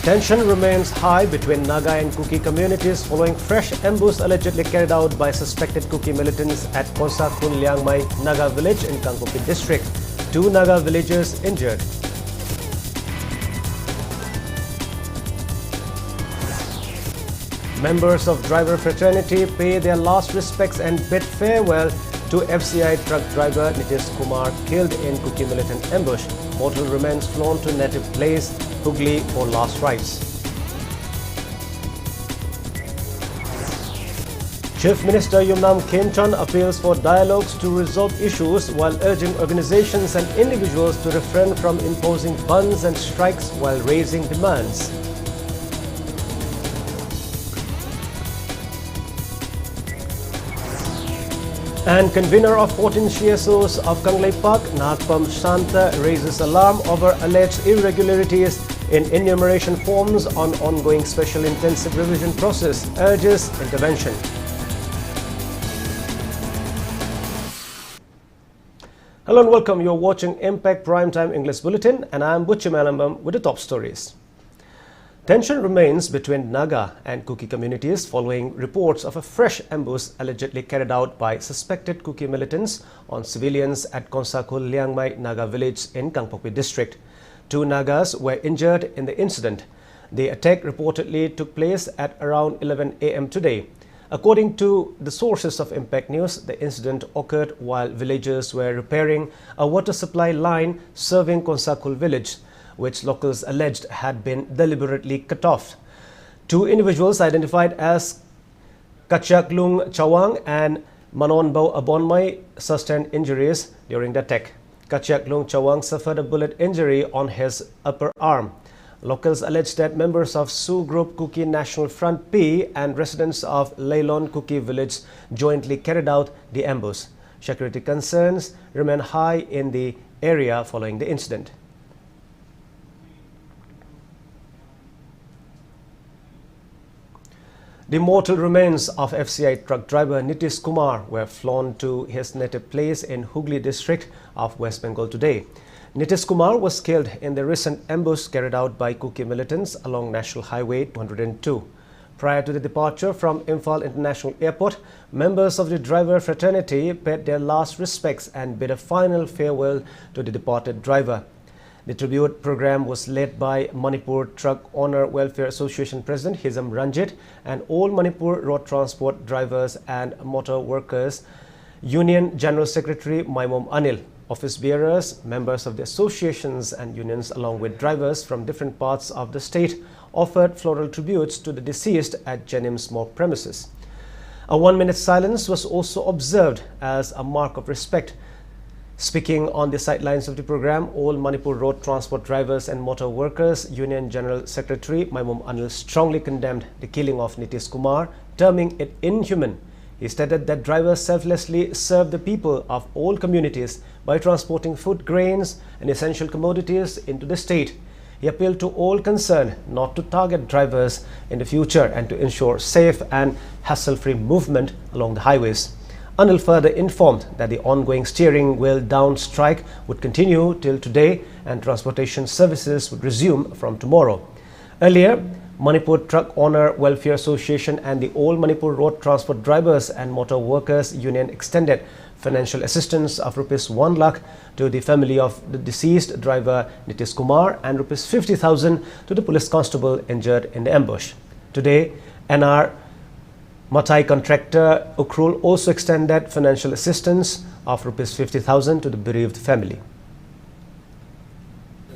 Tension remains high between Naga and Kuki communities following fresh ambush allegedly carried out by suspected Kuki militants at Konsa Khun Liangmai Naga village in Kangpopi district. 2 Naga villagers injured. Members of driver fraternity pay their last respects and bid farewell to FCI truck driver Nitish Kumar killed in Kuki militant ambush. Mortal remains flown to native place Hooghly for last rites. Chief Minister Yumnam Khemchand appeals for dialogues to resolve issues while urging organizations and individuals to refrain from imposing bans and strikes while raising demands. And convener of 14 CSOs of Kanglei Park, Nakpam Shanta, raises alarm over alleged irregularities in enumeration forms on ongoing special intensive revision process, urges intervention. Hello and welcome. You're watching Impact Primetime English Bulletin and I'm BUCHI MAYANGLAMBAM with the top stories. Tension remains between Naga and Kuki communities following reports of a fresh ambush allegedly carried out by suspected Kuki militants on civilians at Konsa Khun Liangmai Naga village in Kangpopi district. 2 Nagas were injured in the incident. The attack reportedly took place at around 11 a.m. today. According to the sources of Impact News, the incident occurred while villagers were repairing a water supply line serving Konsa Khun village, which locals alleged had been deliberately cut off. 2 individuals identified as Kachaklung Chawang and Manonbao Abonmai sustained injuries during the attack. Kachaklung Chawang suffered a bullet injury on his upper arm. Locals alleged that members of Sioux Group Kuki National Front P and residents of Leilon Kuki village jointly carried out the ambush. Security concerns remain high in the area following the incident. The mortal remains of FCI truck driver Nitish Kumar were flown to his native place in Hooghly district of West Bengal today. Nitish Kumar was killed in the recent ambush carried out by Kuki militants along National Highway 202. Prior to the departure from Imphal International Airport, members of the driver fraternity paid their last respects and bid a final farewell to the departed driver. The tribute program was led by Manipur Truck Owner Welfare Association President Hizam Ranjit and all Manipur Road Transport Drivers and Motor Workers Union General Secretary Maimom Anil. Office bearers, members of the associations and unions along with drivers from different parts of the state offered floral tributes to the deceased at Jenim's morgue premises. A 1-minute silence was also observed as a mark of respect. Speaking on the sidelines of the program, all Manipur Road Transport Drivers and Motor Workers Union General Secretary Maimom Anil strongly condemned the killing of Nitish Kumar, terming it inhuman. He stated that drivers selflessly serve the people of all communities by transporting food, grains and essential commodities into the state. He appealed to all concerned not to target drivers in the future and to ensure safe and hassle-free movement along the highways. Anil further informed that the ongoing steering wheel down strike would continue till today and transportation services would resume from tomorrow. Earlier, Manipur Truck Owner Welfare Association and the All Manipur Road Transport Drivers and Motor Workers Union extended financial assistance of Rs 1 lakh to the family of the deceased driver Nitish Kumar and Rs 50,000 to the police constable injured in the ambush. Today, NR Matai contractor Ukrul also extended financial assistance of Rs 50,000 to the bereaved family.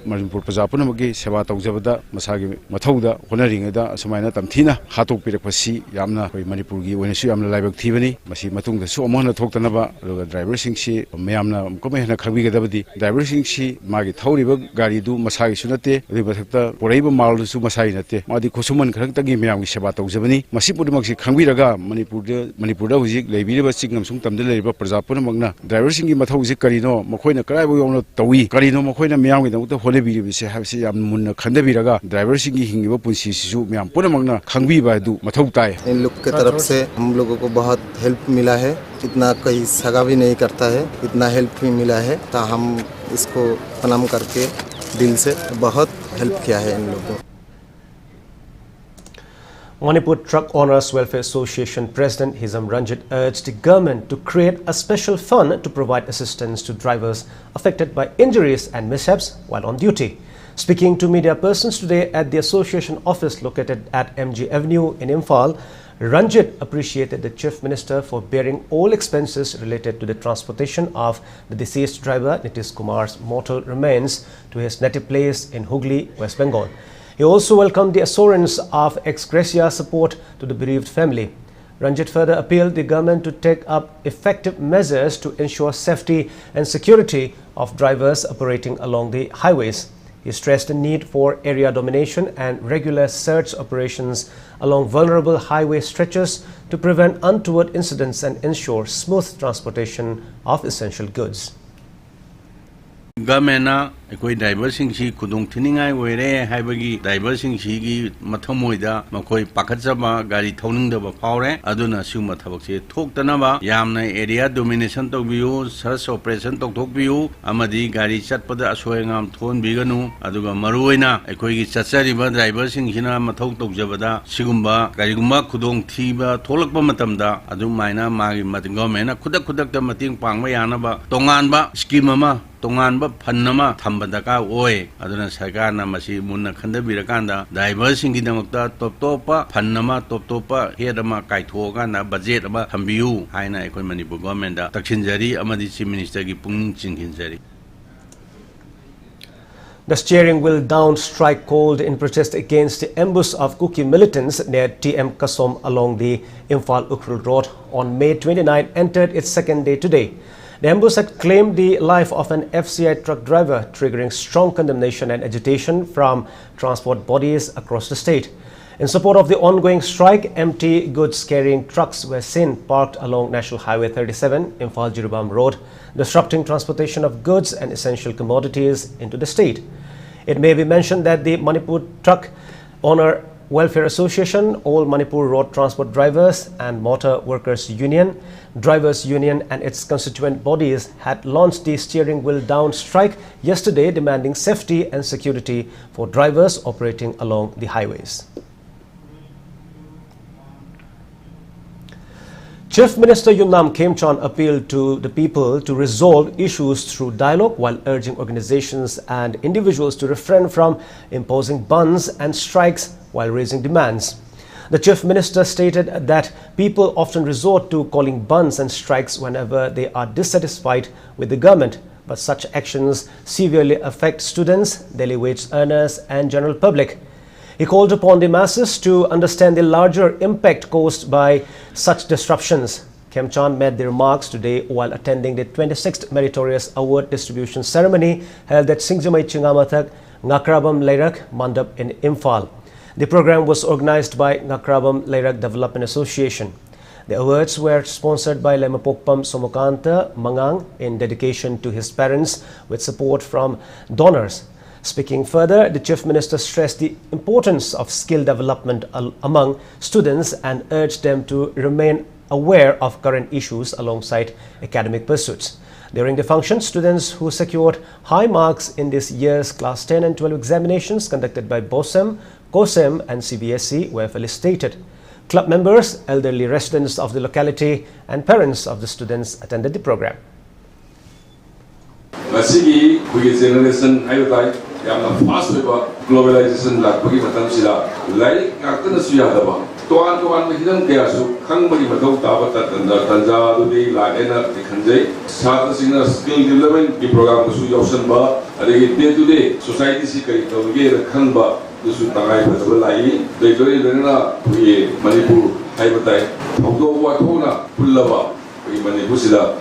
Manipur Pajapuna Seva Taujabada, Masagi Matauda, Honoringa, Sumana Tamtina, Hatu Pirapasi, Yamna, Manipurgi, when she am live activity, Masi Matung, the Somana Tokanaba, the driver singshi, Mayamna, Komena Kaviga Dabadi, driver singshi, Magi Tauriba, Garidu, Masai Sunate, Ribata, Poreba Malsu Masainate, Madi Kosuman Karantagi Miam Seva Taujabani, Masipumaxi Kangiraga, Manipura, Leviva Singam Sungtam, the Labor Pajapuna Magna, driver singing Matauzi Carino, Mokoina Karabu, Tawi, Carino Mokoina Miam with the driver Singh हिंगिबा पुंसी सिसु म्याम पुनमगना खंगबीबा दु मथौ ताय इन लोग के तरफ से हम लोगों को बहुत हेल्प मिला है इतना कहीं सगा भी नहीं करता है इतना हेल्प भी मिला है तो हम इसको प्रणाम करके दिल से बहुत हेल्प किया है इन लोगों को Manipur Truck Owners Welfare Association President Hizam Ranjit urged the government to create a special fund to provide assistance to drivers affected by injuries and mishaps while on duty. Speaking to media persons today at the association office located at MG Avenue in Imphal, Ranjit appreciated the Chief Minister for bearing all expenses related to the transportation of the deceased driver Nitish Kumar's mortal remains to his native place in Hooghly, West Bengal. He also welcomed the assurance of ex gratia support to the bereaved family. Ranjit further appealed the government to take up effective measures to ensure safety and security of drivers operating along the highways. He stressed the need for area domination and regular search operations along vulnerable highway stretches to prevent untoward incidents and ensure smooth transportation of essential goods. Government ekoi driver sing si kudong thiningai oire haibagi driver sing si gi mathamoida makoi pakhatjaba gari thauning da ba phawre aduna siuma thabak se thoktana ba yamna area domination tokbiu search operation tokthokbiu amadi gari chatpada asoyangam thon biganu aduga maruoina ekoi gi chachari ba driver sing hina mathau tokjabada sigumba garigumba kudong thiba tholakpa matamda adumaina magi government khudak da mating pangma yana ba tongan ba scheme ama tongan ba phanama thambadaka oi aduna sarkarna masi munna khandabirakanda driver singi damakta top phanama top hedama kaithoga na budget ama thambiu haina ekoi Manipur government da taksinjari amadi chief minister gi pung chinghinjari. The steering wheel down strike called in protest against the ambush of Kuki militants near TM Kasom along the Imphal-Ukhrul road on May 29 entered its second day today. The ambush had claimed the life of an FCI truck driver, triggering strong condemnation and agitation from transport bodies across the state. In support of the ongoing strike, empty goods-carrying trucks were seen parked along National Highway 37, Imphal-Jirubam Road, disrupting transportation of goods and essential commodities into the state. It may be mentioned that the Manipur Truck Owner Welfare Association, All Manipur Road Transport Drivers and Motor Workers Union, Drivers Union and its constituent bodies had launched the steering wheel down strike yesterday, demanding safety and security for drivers operating along the highways. Chief Minister Yumnam Khemchand appealed to the people to resolve issues through dialogue while urging organizations and individuals to refrain from imposing bans and strikes while raising demands. The Chief Minister stated that people often resort to calling bans and strikes whenever they are dissatisfied with the government, but such actions severely affect students, daily wage earners and general public. He called upon the masses to understand the larger impact caused by such disruptions. Khemchand made the remarks today while attending the 26th Meritorious Award Distribution Ceremony held at Singjamai Chingamathak, Ngakrabam Leirak Mandap in Imphal. The program was organized by Ngakrabam Leirak Development Association. The awards were sponsored by Lemapokpam Somokanta Mangang in dedication to his parents with support from donors. Speaking further, the Chief Minister stressed the importance of skill development among students and urged them to remain aware of current issues alongside academic pursuits. During the function, students who secured high marks in this year's Class 10 and 12 examinations conducted by BOSEM, COSEM and CBSE were felicitated. Club members, elderly residents of the locality and parents of the students attended the program. Generation fast globalization lakpagi matam sila lai ngakna suya daba toan mahidam kaya su khangmari madau taba tanja du dei la ena dikhanjai sat singna skill development ki program su yausan ba adegi day to day society si kai tawge khangba du su tagai badaba lai dei doi lena ye Manipur haibatai thogdo wa thona pullaba ye Manipur sila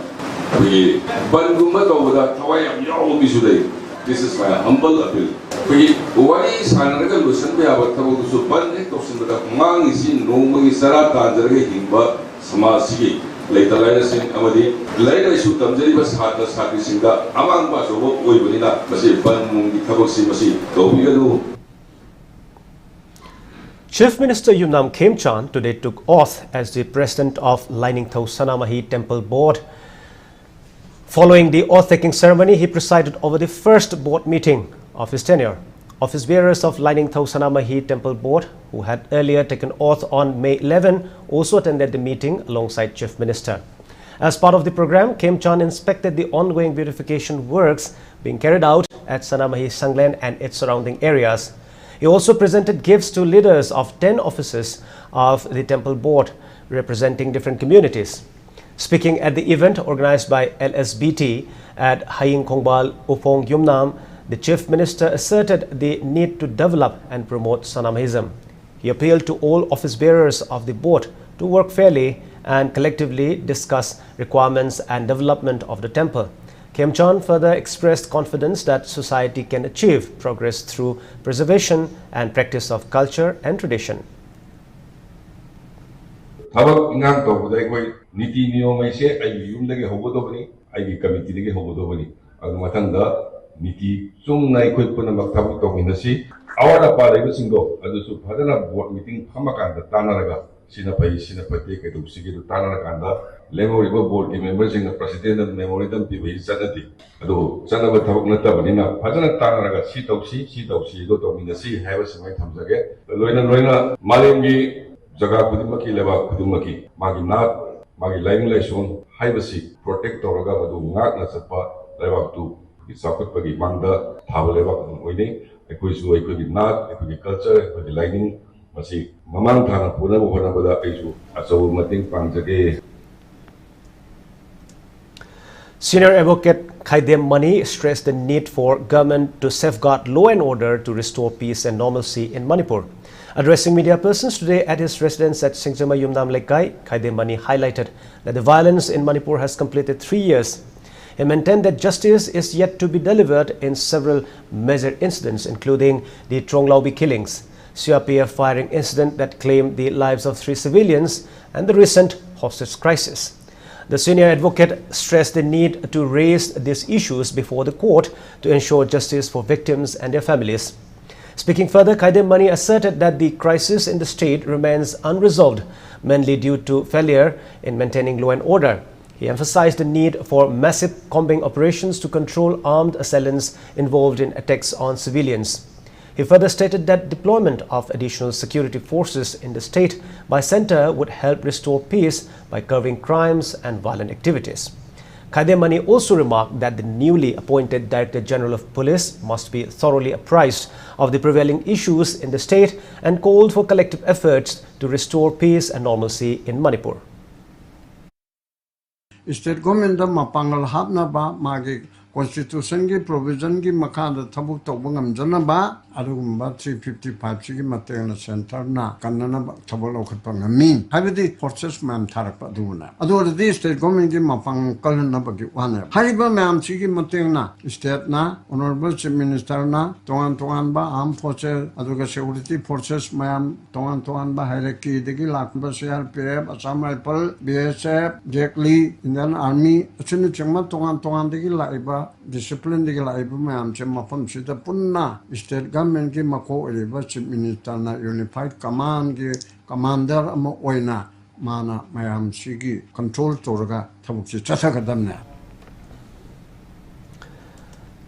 ye banguma tawda thawai yam yaw bi su dei. This is my humble appeal. We worry Sanaka Lusan Babu to Ban Tosin the Mang is in Roman Sarata, Himba, Samasi, later Linus in Amadi, later shoot Tamjari Hata Sakisinga, among Basovo, Wibina, Masi, Ban Mungi Tabosi Masi, Tobiado. Chief Minister Yumnam Khemchand today took oath as the president of Lining Thau Sanamahi Temple Board. Following the oath-taking ceremony, he presided over the first board meeting of his tenure. Office bearers of Lining Thau Sanamahi Temple Board, who had earlier taken oath on May 11, also attended the meeting alongside Chief Minister. As part of the program, Khemchand inspected the ongoing beautification works being carried out at Sanamahi Sanglen and its surrounding areas. He also presented gifts to leaders of 10 offices of the Temple Board, representing different communities. Speaking at the event organized by LSBT at Haying Kongbal Upong Yumnam, the Chief Minister asserted the need to develop and promote Sanamahism. He appealed to all office bearers of the board to work fairly and collectively discuss requirements and development of the temple. Khemchand further expressed confidence that society can achieve progress through preservation and practice of culture and tradition. Thabak ingang tawbada akhoi niti niyom aise ai yumdagi hobodobani ai committee dagi hobodobani adu mathangda niti chungna akhoi punamak thabak tawminasi awara pa laiba singdo adusu phadana board meeting phamakanda tanaraga sina pate ke dubsigi du tanarakanda lemoriba board ki members sing president and memorandum pi bhi sanati adu sanaba thabak natabani phadana tanaraga si tawsi do tawminasi haiba samai thamjage loina malemgi jaga kudumaki leba kudumaki magi nat magi laing laison haibasi protect toraga madu ngak na sapa leba tu isakut pagi mangda thaba leba oine ekoi su ekoi nat ekoi culture ekoi lining masi mamang thana puna bona bada aisu aso mating pangjage. Senior Advocate Khaidem Mani stressed the need for government to safeguard law and order to restore peace and normalcy in Manipur. Addressing media persons today at his residence at Singjama Yumnam Lekai, Khaidem Mani highlighted that the violence in Manipur has completed 3 years. He maintained that justice is yet to be delivered in several major incidents, including the Tronglaubi killings, CRPF firing incident that claimed the lives of 3 civilians, and the recent hostage crisis. The senior advocate stressed the need to raise these issues before the court to ensure justice for victims and their families. Speaking further, Khaidem Mani asserted that the crisis in the state remains unresolved, mainly due to failure in maintaining law and order. He emphasized the need for massive combing operations to control armed assailants involved in attacks on civilians. He further stated that deployment of additional security forces in the state by centre would help restore peace by curbing crimes and violent activities. Khaidem Mani also remarked that the newly appointed Director General of Police must be thoroughly apprised of the prevailing issues in the state and called for collective efforts to restore peace and normalcy in Manipur. State government mapangal hapna ba magi constitution ki provision ki makada thabuk tawbangam janaba adugumba 355 chi matena center na kanana thabolo khatpanga min habidi forces man tharakpa duna adu the state government ki mapang kalna ba ki wana hariba mam chi ki matena state na honorable chief minister na tongan ba armed forces aduga security forces mayam tongan ba hierarchy degi lakba CRPF Assam Rifle BSF Jekli Indian Army achinu chengma tongan degi laiba discipline degi laiba mayam che mapam sida punna state government ki mako eliba chief minister na unified command ki commander ama oina mana mayam sigi control toraga thabukchi chasagadamna.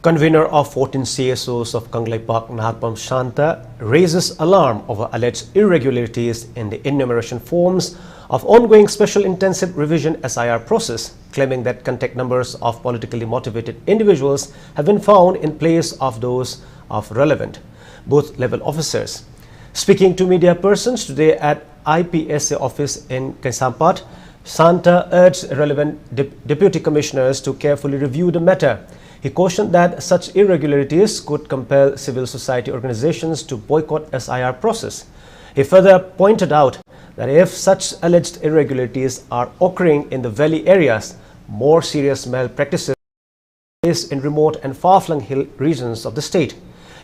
Convener of 14 CSOs of Kanglai Park, Nahakpam Shanta, raises alarm over alleged irregularities in the enumeration forms of ongoing Special Intensive Revision SIR process, claiming that contact numbers of politically motivated individuals have been found in place of those of relevant booth-level officers. Speaking to media persons today at IPSA office in Kaisampat, Shanta urged relevant deputy commissioners to carefully review the matter. He cautioned that such irregularities could compel civil society organizations to boycott SIR process. He further pointed out that if such alleged irregularities are occurring in the valley areas, more serious malpractices in remote and far-flung hill regions of the state.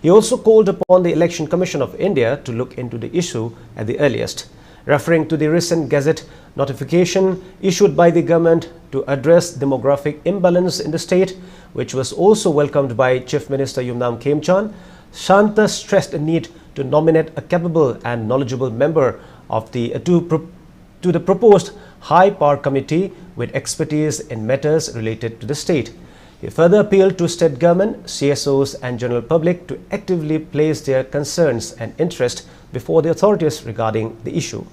He also called upon the Election Commission of India to look into the issue at the earliest. Referring to the recent Gazette notification issued by the government to address demographic imbalance in the state, which was also welcomed by Chief Minister Yumnam Khemchand, Shanta stressed the need to nominate a capable and knowledgeable member of the to the proposed High Power Committee with expertise in matters related to the state. He further appealed to state government, CSOs and general public to actively place their concerns and interest before the authorities regarding the issue.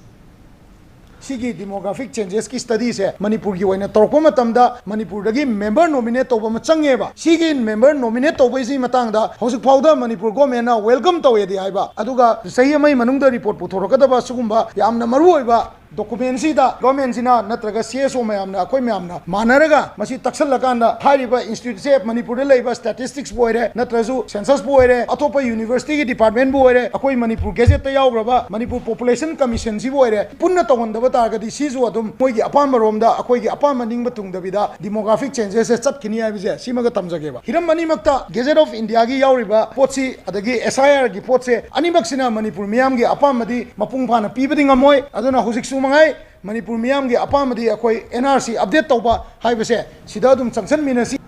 Sigi demographic changes ki study se Manipur ki oina torko matamda Manipur dagi member nominate toba ma changeba sigi member nominate toba isi matang da hosik phawda Manipur government na welcome tawe di aiba aduga sahi mai manungda report puthorokadaba sugumba yamna maru oiba document sida government sina natraga CSO mayamna akoi mayamna manaraga masi taksal lakanda hariba institute se Manipur de leiba statistics boire natrazu census boire atopa university ki department boire akoi Manipur gazette ta yawgraba Manipur population commission si boire punna tawandaba targadi sizu adum moigi apamba romda akoi gi apamba ningba tungdabida demographic changes se chatkini abise simaga tamjageba hiram mani makta gazette of india gi yawriba potsi adagi SIR gi potse animak sina Manipur miyam gi apamba di mapung phana pibadi ngamoi aduna husik mangai Manipur miyam gi apamadi akoi NRC update tawba haibase sida dum changsan minasi.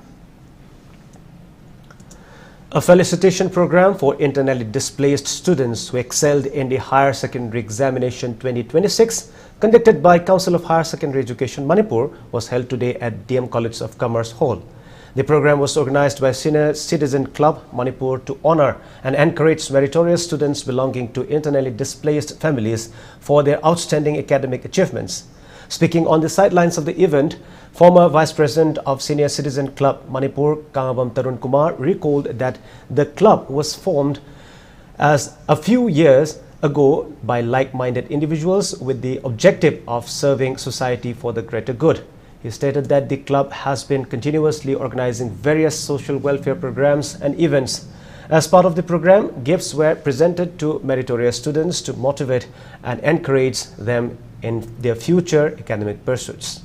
A felicitation program for internally displaced students who excelled in the Higher Secondary Examination 2026 conducted by Council of Higher Secondary Education Manipur was held today at DM College of Commerce Hall. The program was organized by Senior Citizen Club Manipur to honor and encourage meritorious students belonging to internally displaced families for their outstanding academic achievements. Speaking on the sidelines of the event, former Vice President of Senior Citizen Club Manipur, Kangabam Tarun Kumar, recalled that the club was formed as a few years ago by like-minded individuals with the objective of serving society for the greater good. He stated that the club has been continuously organizing various social welfare programs and events. As part of the program, gifts were presented to meritorious students to motivate and encourage them in their future academic pursuits.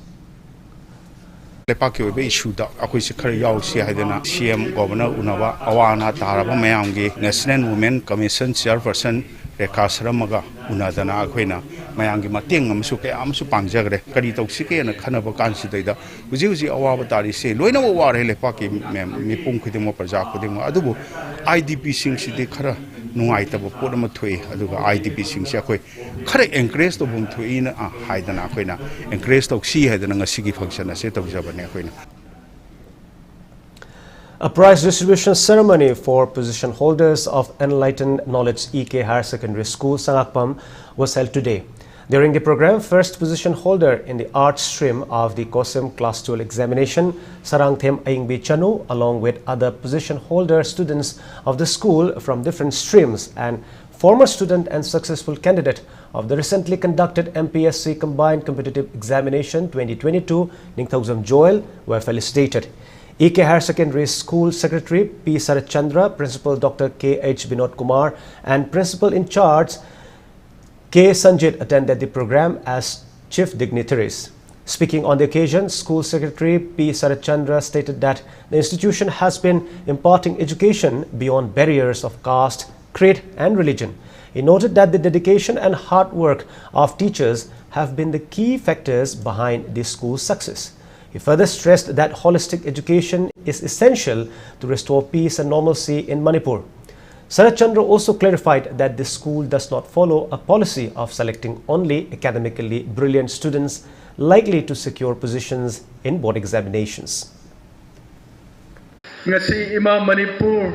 CM Governor Unawa Awana Taraba Mayamgi National Women Commission Chairperson Rekasramaga Unadana Aquina Mayangi Mating Amsuke Amsu Panjagre Kaditoxike and Kanaba Kansidida Uzi Awabatari say Luina War Lepaki Mipum Kidimo Pajako Adubu IDP Sing City Kara Nuaitaba Podamatui Aduga IDP Sing Shakwe Kara encouraged the Bum to in a Haidana Aquina encouraged to see had an Asigi function a set of Jabanequina. A prize distribution ceremony for position holders of Enlightened Knowledge EK Higher Secondary School, Sangakpam, was held today. During the program, first position holder in the arts stream of the COSEM Class 12 examination, Sarangthem Aingbi Chanu, along with other position holder students of the school from different streams and former student and successful candidate of the recently conducted MPSC Combined Competitive Examination 2022, Ningthauzam Joel, were felicitated. EK Higher Secondary School Secretary P. Sarachandra, Principal Dr. K. H. Vinod Kumar and Principal in Charge K. Sanjit attended the program as chief dignitaries. Speaking on the occasion, School Secretary P. Sarachandra stated that the institution has been imparting education beyond barriers of caste, creed and religion. He noted that the dedication and hard work of teachers have been the key factors behind the school's success. He further stressed that holistic education is essential to restore peace and normalcy in Manipur. Sarachandra also clarified that the school does not follow a policy of selecting only academically brilliant students likely to secure positions in board examinations. Ngasi ima Manipur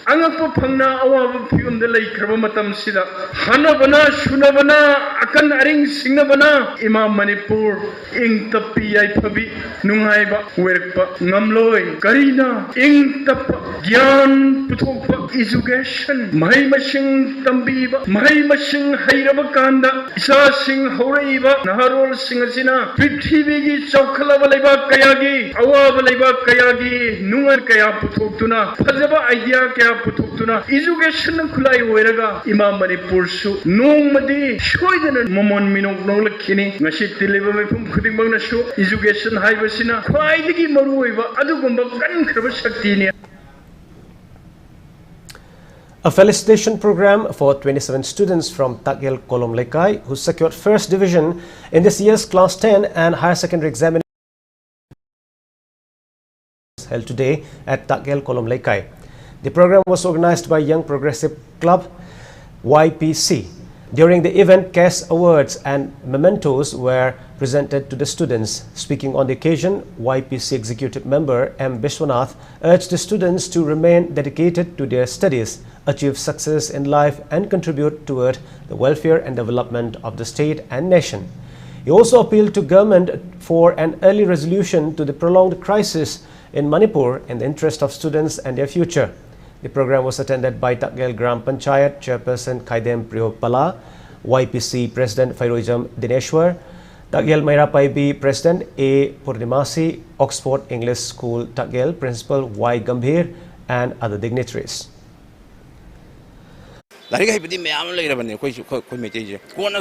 angakpa phangna awaba phiyum de lei khraba matam sida hanabana shunabana akan aring singnabana ima Manipur ing tapi ai phabi nungai ba werpa ngamloi karina ing tap gyan puthokpa education mahai masing tambi ba mahai masing hairaba kanda isa sing horaiba naharol sing asina prithvi gi chawkhala ba leiba kayagi awaba leiba kayagi nungar kaya puthokuna phajaba idea kaya puthokuna education khulai hoiraga ima Manipur su nongmadi shoidana momon minok nolakhini ngasi tileba mefum khuding bangna su education haibasina khwaidagi maru oiba adugumba kan khraba shakti ne. A felicitation program for 27 students from Takyel Kolom Lekai who secured first division in this year's Class 10 and Higher Secondary Examination held today at Takyel Kolom Lekai. The program was organized by Young Progressive Club YPC. During the event, cash awards and mementos were presented to the students. Speaking on the occasion, YPC Executive Member M. Vishwanath urged the students to remain dedicated to their studies, achieve success in life and contribute toward the welfare and development of the state and nation. He also appealed to government for an early resolution to the prolonged crisis in Manipur in the interest of students and their future. The program was attended by Takgel Gram Panchayat Chairperson Khaidem Priyopala, YPC President Fairojam Dineshwar, Takgel Mairapai B President A Purnimasi, Oxford English School Takgel Principal Y Gambhir, and other dignitaries.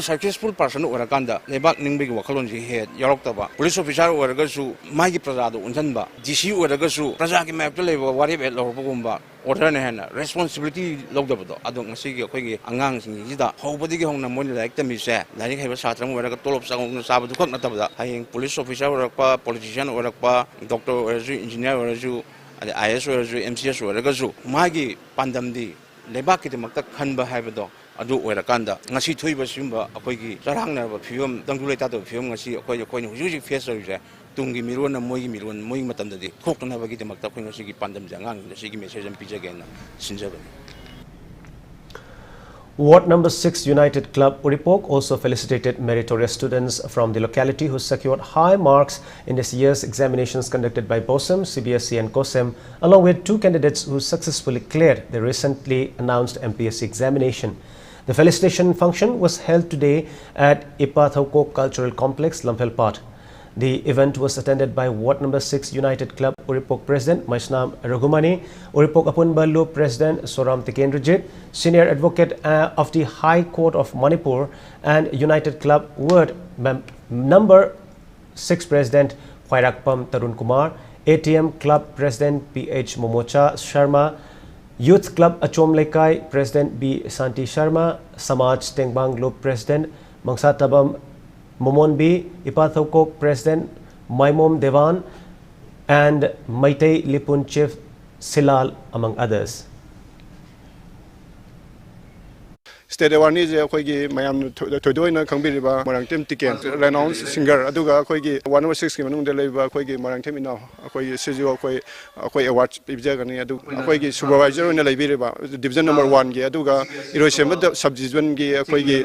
Successful person or a kanda, Lebak Ningbig Wakalonji head, Yorokaba, police officer or a Gasu, Magi Prasado, Unsanba, DC or a Gasu, Prasaki Maptole, whatever Lobumba, or Renahana, responsibility Logdabo, Adon Sigi, Angang, Zida, Hobody on the money like them is said, like have a Satram or a Tolop Sang Sabatu Natabda, hanging police officer or a politician or a doctor or engineer or a Jew, and the IS or a MCS or a Gasu, Magi Pandamdi. Lebaki the Makta Kanba Habado, Adu or a Kanda, Nasi Tuiba Simba, Apogi, Sarangna, Fium, Danguleta, Fium, Nasi, Okoy, usually face Tungi Miruna, Moy Mirun, Moy Matanda, Cook never get the Makta Sigi Pandam Jangang, the Sigi message and Pija again, Sinjavan. Ward number 6 United Club Uripok also felicitated meritorious students from the locality who secured high marks in this year's examinations conducted by BOSEM, CBSE and COSEM, along with 2 candidates who successfully cleared the recently announced MPSC examination. The felicitation function was held today at Ipathauko Cultural Complex, Lamphelpat. The event was attended by Ward number 6 United Club Uripok President Maisnam Raghumani, Uripok Apun Balu President Soram Tikendrajit, Senior Advocate of the High Court of Manipur, and United Club Ward number 6 President Khwairakpam Tarun Kumar, ATM Club President PH Momocha Sharma, Youth Club Achom Lekai President B Santi Sharma, Samaj Tengbang Group President Mangsatabam Momon B, Ipathokok President Maimom Devan, and Maitei Lipun Chief Silal, among others. State awareness akoigi mayam thodoina khangbiliba marangtem tiken renowned singer aduga akoigi 106 ki manung de leiba akoigi marangtem ina akoigi seju akoi award pibjagani adu akoigi supervisor oina leibiriba division number 1 gi aduga irosem sub division gi akoigi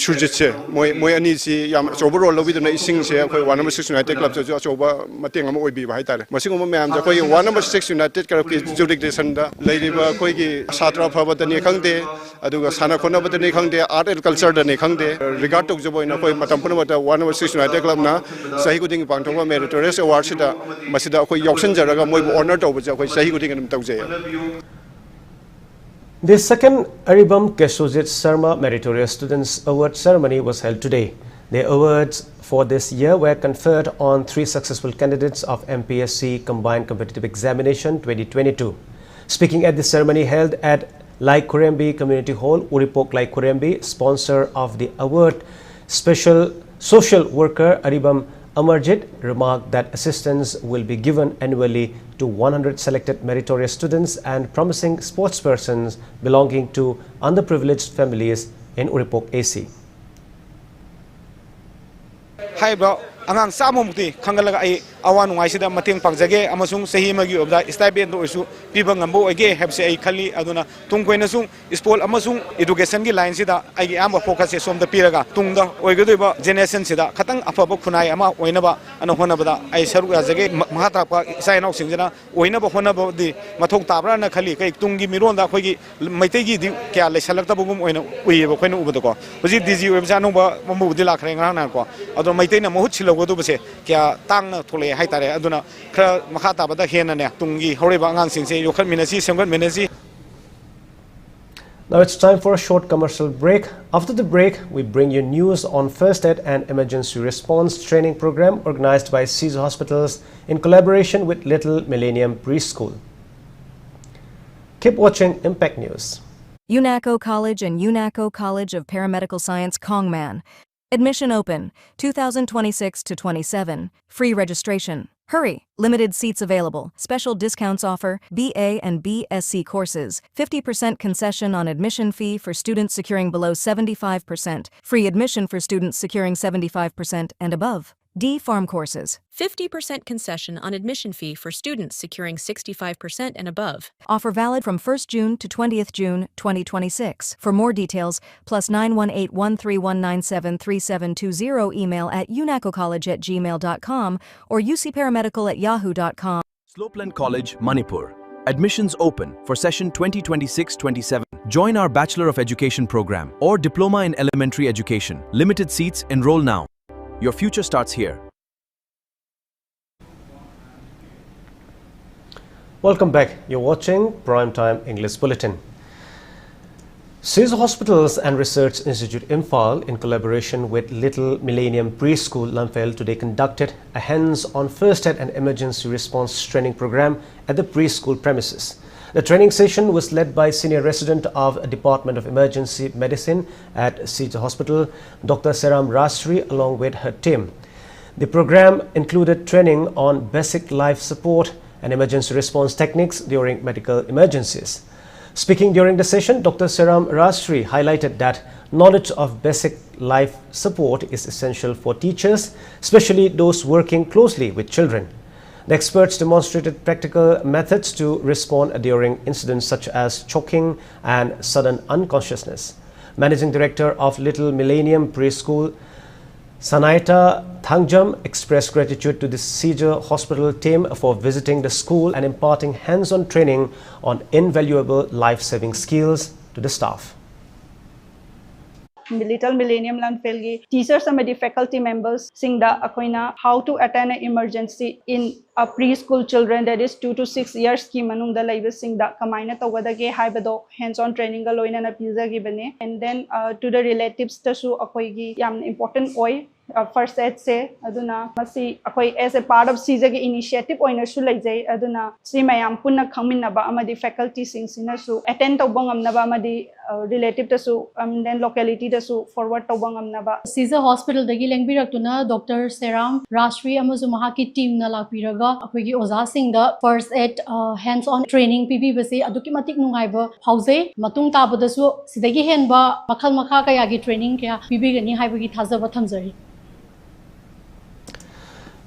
surjitse moi ani si yam overall lobiduna ising se akoi 106 United Club jo choba mateng ama oibi ba haitare masingoma mayam ja akoigi 106 United Club ki jurisdiction da leiba akoigi satra phabadani khangde aduga sana Badani Kangde, art and culture the Nekangde, regard to Zoboina, Matampuna, 106 United Club na, Sahikuting Pantova Meritorious Award Sida, Masida, Yokshan Jaraga, Moy honored over Sahikuting and Tauze. The second Aribam Keshojit Sarma Meritorious Students Award ceremony was held today. The awards for this year were conferred on 3 successful candidates of MPSC Combined Competitive Examination 2022. Speaking at the ceremony held at Lai Kurembi Community Hall, Uripok Lai Kurembi, sponsor of the award, special social worker Aribam Amarjit, remarked that assistance will be given annually to 100 selected meritorious students and promising sportspersons belonging to underprivileged families in Uripok AC. Hi, bro. Angang Samumti, Kangala, Awan Waisida, Mating Pangzage, Amasung, Sahimagi of the Stibin Dosu, Pibangambo, again, have say Kali, Aduna, Tungquenasung, is Paul Amasung, Educationgi lines, I am a focus on the Piraga, Tunga, Oiguba, Genesis, Katang, Apabo Kunai, Ama, Oinaba, and Honabada, I serve as again, Mahatapa, Sign of Singana, Oinaba Honaba, the Matok Tabra, Kali, Tungi Mironda, Mategi, Kale, Salatabum, we have a Ubako. Was it this you have Zanova, Mamu de la Kranako, although Maitena Mochilo, what do we say, Kia Tang Tole, Haitare, Aduna, Mahata, but the Henna, Tungi, Horibangan, since you can Minasi, Sangan Minasi. Now it's time for a short commercial break. After the break, we bring you news on First Aid and Emergency Response Training Program organized by CISO Hospitals in collaboration with Little Millennium Preschool. Keep watching Impact News. UNACO College and UNACO College of Paramedical Science Kongman Admission open 2026 to 27. Free registration. Hurry! Limited seats available. Special discounts offer BA and BSc courses. 50% concession on admission fee for students securing below 75%. Free admission for students securing 75% and above. D Farm courses. 50% concession on admission fee for students securing 65% and above. Offer valid from 1st June to 20th June 2026. For more details, plus 918-13197-3720, email at unacocollege@gmail.com or ucparamedical@yahoo.com. Slopeland College, Manipur. Admissions open for session 2026-27. Join our Bachelor of Education program or Diploma in Elementary Education. Limited seats, enroll now. Your future starts here. Welcome back. You're watching Primetime English Bulletin. Caesar Hospitals and Research Institute Imphal, in collaboration with Little Millennium Preschool Lamphel, today conducted a hands-on first aid and emergency response training program at the preschool premises. The training session was led by Senior Resident of Department of Emergency Medicine at Caesar Hospital, Dr. Seram Rastri, along with her team. The program included training on basic life support and emergency response techniques during medical emergencies. Speaking during the session, Dr. Seram Rastri highlighted that knowledge of basic life support is essential for teachers, especially those working closely with children. The experts demonstrated practical methods to respond during incidents such as choking and sudden unconsciousness. Managing Director of Little Millennium Preschool, Sanaita Thangjam, expressed gratitude to the Caesar Hospital team for visiting the school and imparting hands-on training on invaluable life-saving skills to the staff. Little Millennium Lamphel teachers and faculty members sing the how to attend an emergency in a preschool children, that is 2 to 6 years ki manung da laiba sing da kamaina tawada ge haibado hands-on training ga loina na pizza gi bane. And then to the relatives tasu akoi gi yam important oi first aid se aduna masi akoi as a part of Caesar ge initiative oina su laijai aduna si mayam punna khangmin ba amadi faculty sing sina su attend tawbangam na ba amadi relative tasu then locality tasu forward tawbangam na ba. Caesar Hospital dagi lengbiratuna Dr. Seram Rastri amazu mahaki team na lakpiraga akoigi oza singda first aid hands-on training pibibase aduki matik nungaiba phauze matung tabadasu sidagi henba makhal makha kaya gi training kya pibigani haibagi thazaba thamjari.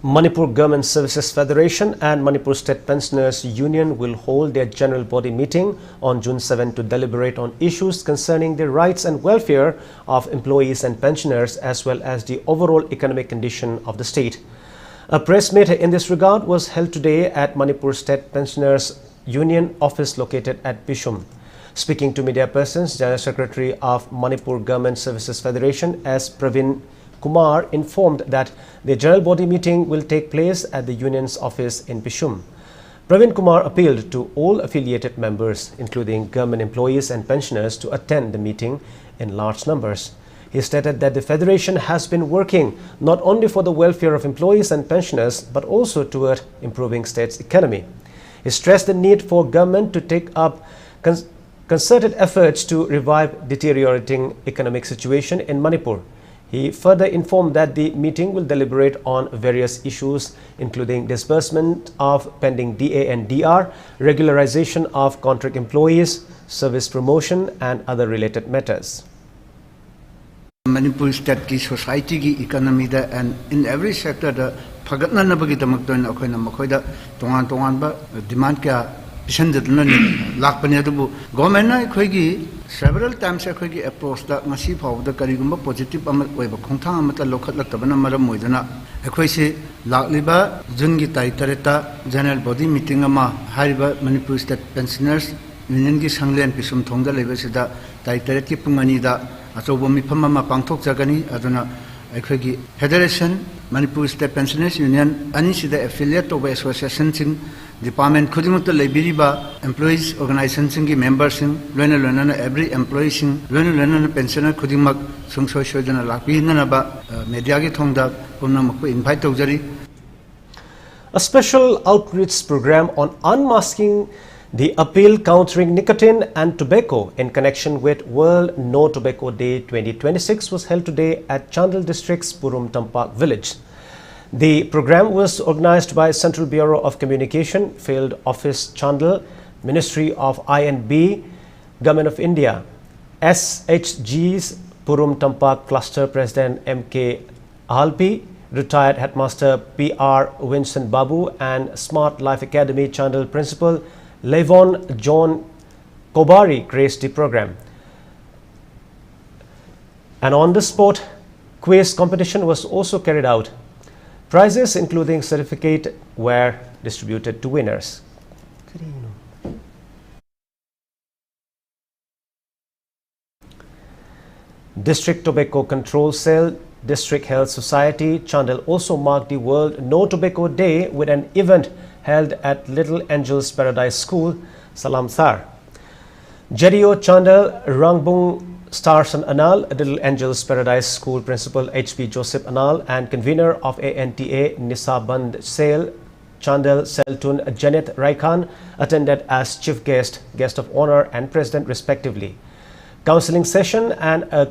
Manipur Government Services Federation and Manipur State Pensioners Union will hold their general body meeting on June 7 to deliberate on issues concerning the rights and welfare of employees and pensioners, as well as the overall economic condition of the state. A press meet in this regard was held today at Manipur State Pensioners Union office located at Bishum. Speaking to media persons, General Secretary of Manipur Government Services Federation S. Pravin Kumar informed that the general body meeting will take place at the union's office in Bishum. Pravin Kumar appealed to all affiliated members, including government employees and pensioners, to attend the meeting in large numbers. He stated that the Federation has been working not only for the welfare of employees and pensioners, but also toward improving state's economy. He stressed the need for government to take up concerted efforts to revive deteriorating economic situation in Manipur. He further informed that the meeting will deliberate on various issues, including disbursement of pending DA and DR, regularization of contract employees, service promotion, and other related matters. Manipur state ki society ki economy da and in every sector da phagatna na bagi damak toin akoina makhoida tongan ba demand kya pisanjatna ni lakpani adu government na khoi gi several times khoi gi approach da ngasi phau da karigumba positive am oiba khongthang am ta lokhat laktabana maram moidana khoi se lakliba jun gi tai tareta general body meeting ama hariba Manipur state pensioners union gi sanglen pisum thongda leba sida tai taret ki pungani da achobo mifam ama pangthok jagani aduna akhoi Federation Manipur State Pensioners Union ani sida affiliate of association sing department khudimut lebiriba employees organization sing members sing lona every employee sing lona pensioner khudimak sungsoi sojana lakbi na ba media gi thongda punam ko invite tawjari. A special outreach program on unmasking The appeal countering nicotine and tobacco in connection with World No Tobacco Day 2026 was held today at Chandal District's Purum Tampak village. The program was organized by Central Bureau of Communication, Field Office Chandal, Ministry of I&B, Government of India, SHG's Purum Tampak Cluster President M.K. Ahalpi, retired Headmaster P.R. Winston Babu, and Smart Life Academy Chandal Principal Levon John Kobari graced the program. An on-the-spot quiz competition was also carried out. Prizes including certificate were distributed to winners. District Tobacco Control Cell, District Health Society, Chandal also marked the World No Tobacco Day with an event held at Little Angels Paradise School, Salamsar. JDO Chandal Rangbung Starson Anal, Little Angels Paradise School Principal H.P. Joseph Anal, and convener of ANTA Nisaband Sale, Chandal Seltun Janet Raikan, attended as chief guest, guest of honor, and president respectively. Counseling session and a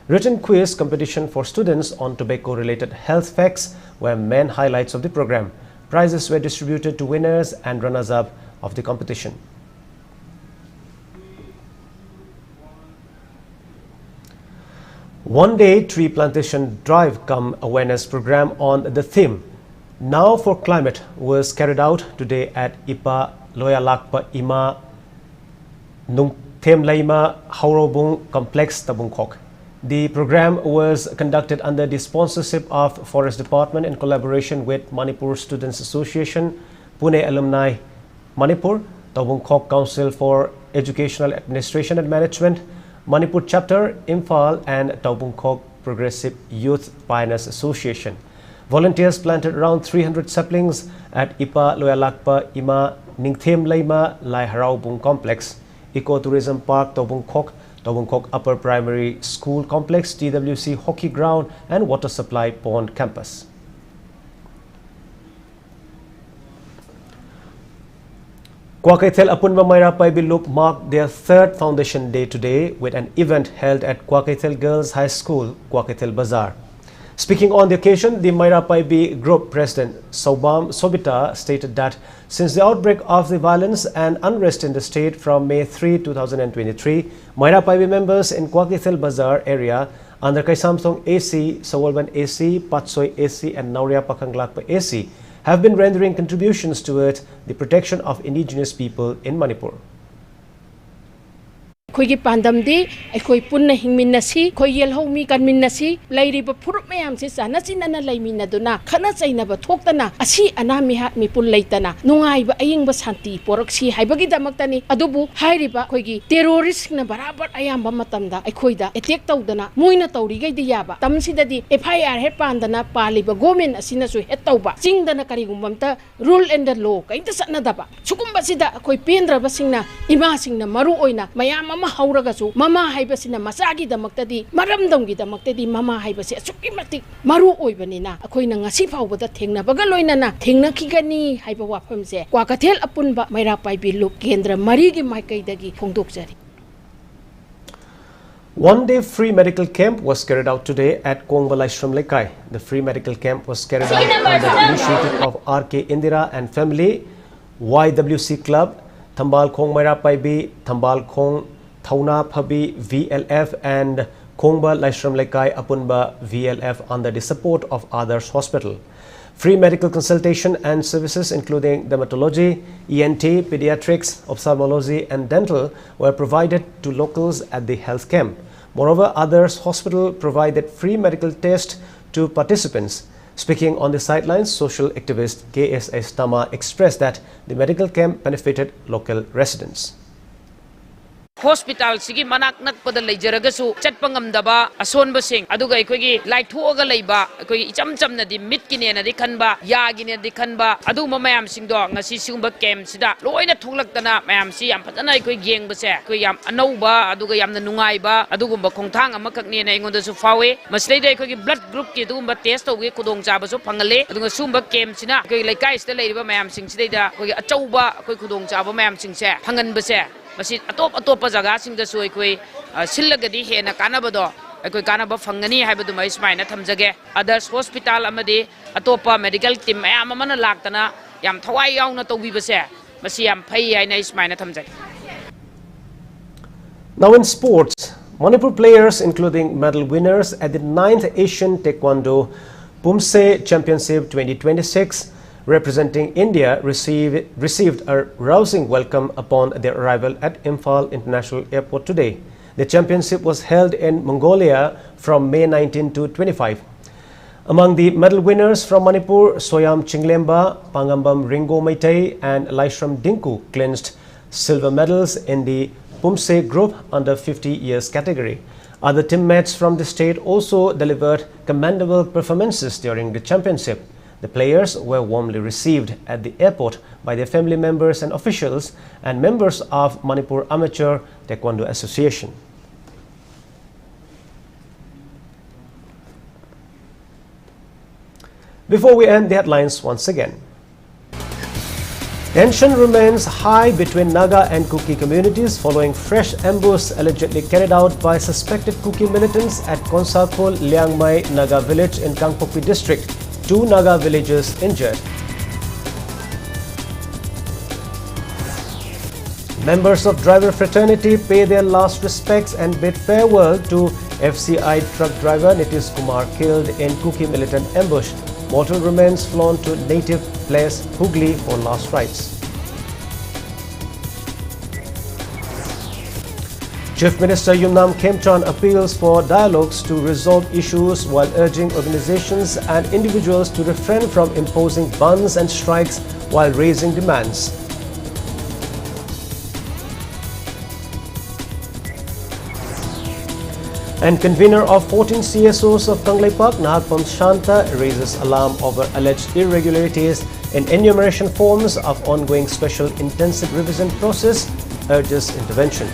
written quiz competition for students on tobacco-related health facts were main highlights of the program. Prizes were distributed to winners and runners-up of the competition. One-day tree plantation drive cum awareness program on the theme Now for Climate was carried out today at Ipa Loyalakpa Ima Nungthem Laima Haurobung Complex Tabungkok. The program was conducted under the sponsorship of Forest Department in collaboration with Manipur Students Association, Pune Alumni Manipur, Tabungkok Council for Educational Administration and Management, Manipur Chapter, Imphal, and Tabungkok Progressive Youth Pioneers Association. Volunteers planted around 300 saplings at Ipa Loyalakpa Ima Ningthem Laima Lai Haraubung Complex, Ecotourism Park Tabungkok, Tabungkok Upper Primary School Complex, TWC Hockey Ground, and Water Supply Pond Campus. Kwakaithel Apunba Mairapai Biluk marked their third Foundation Day today with an event held at Kwakaithel Girls High School, Kwakaithel Bazaar. Speaking on the occasion, the Mairapaibi Group President Sobam Sobita stated that since the outbreak of the violence and unrest in the state from May 3, 2023, Mairapaibi members in Kwakaithel Bazaar area under Kaisamsong AC, Sawalban AC, Patsoy AC, and Nauria Pakanglakpa AC have been rendering contributions toward the protection of indigenous people in Manipur. Koigi pandamdi, koi punna hingminasi, koi yelhomi kanminasi, lairiba puruk mayam si sana sinana laimina duna, kana saina ba thoktana, asi anami hat mi pun laitana, nungai ba aying ba santi poroksi haibagi damaktani, adubu hairiba koigi terrorist na barabar ayam ba matamda, koida attack taudana, muina taurigai diyaba, tamsidadi FIR het pandana paliba gomen asina su het tauba, singdana karigumbamta rule and the law, kainta sana daba, sukumba sida koi pendra basingna, ima singna maru oina, mayama hauragasu mama haibasina masagi damaktadi maramdamgi damaktadi mama haibasi asuki matik maru oibanina akoina ngasi faubada thengnabaga loinana thengnakhigani haiba wafamse Kwakaithel Apunba Mairapaibi Luk Kendra Marigi Maikaidagi phongdokjari. One-day free medical camp was carried out today at Kongbalashram Lekai. The free medical camp was carried out under the initiative of R.K. Indira and family, YWC Club, Thambal Khong Mairapaibi, Thambal Khong Thauna Phabi VLF, and Kongba Laishram Lekai Apunba VLF under the support of Others Hospital. Free medical consultation and services including dermatology, ENT, pediatrics, ophthalmology, and dental were provided to locals at the health camp. Moreover, Others Hospital provided free medical tests to participants. Speaking on the sidelines, social activist KSS Tama expressed that the medical camp benefited local residents. hospital sigi manak nak pada lejaragasu chatpangam daba ason basing aduga ikogi light huaga leiba ikogi icham cham na di mit kine na di khanba ya gine di khanba adu mayam sing do ngasi singba kem sida loina thuklak tana mayam si yam patana ikoi geng base koi yam anauba aduga yam na nungai ba adugumba khongthang amakak ne na ingonda su fawe maslei ikogi blood group ki adugumba test tawge kudong chaba su phangale aduga sumba kem sina koi laikai sta leiba mayam sing sidai koi achauba koi kudong chaba mayam sing se phangan base masi atop jaga sing da su ikoi sillagadi he na kanabado ikoi kanaba phangani haibadu mai smaina thamjage others hospital amadi atopa medical team ayam amana laktana yam thawai yauna tawbi base masi yam phai haina smaina thamjage. Now in sports, Manipur players including medal winners at the 9th Asian Taekwondo Pumse Championship 2026 representing India received a rousing welcome upon their arrival at Imphal International Airport today. The championship was held in Mongolia from May 19 to 25. Among the medal winners from Manipur, Soyam Chinglemba, Pangambam Ringo Meitei and Laishram Dinku clinched silver medals in the Pumse group under 50 years category. Other teammates from the state also delivered commendable performances during the championship. The players were warmly received at the airport by their family members and officials and members of Manipur Amateur Taekwondo Association. Before we end the headlines once again. Tension remains high between Naga and Kuki communities following fresh ambush allegedly carried out by suspected Kuki militants at Konsakol Liangmai Naga village in Kangpokpi district. 2 Naga villagers injured. Members of driver fraternity pay their last respects and bid farewell to FCI truck driver Nitish Kumar killed in Kuki militant ambush. Mortal remains flown to native place Hooghly for last rites. Chief Minister Yumnam Khemchand appeals for dialogues to resolve issues while urging organizations and individuals to refrain from imposing bans and strikes while raising demands. And convener of 14 CSOs of Kanglei Park, Nahakpam Shanta, raises alarm over alleged irregularities in enumeration forms of ongoing special intensive revision process, urges intervention.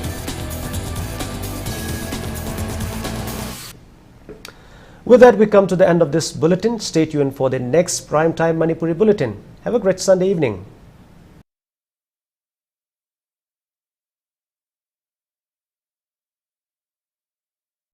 With that, we come to the end of this bulletin. Stay tuned for the next Primetime Manipuri Bulletin. Have a great Sunday evening.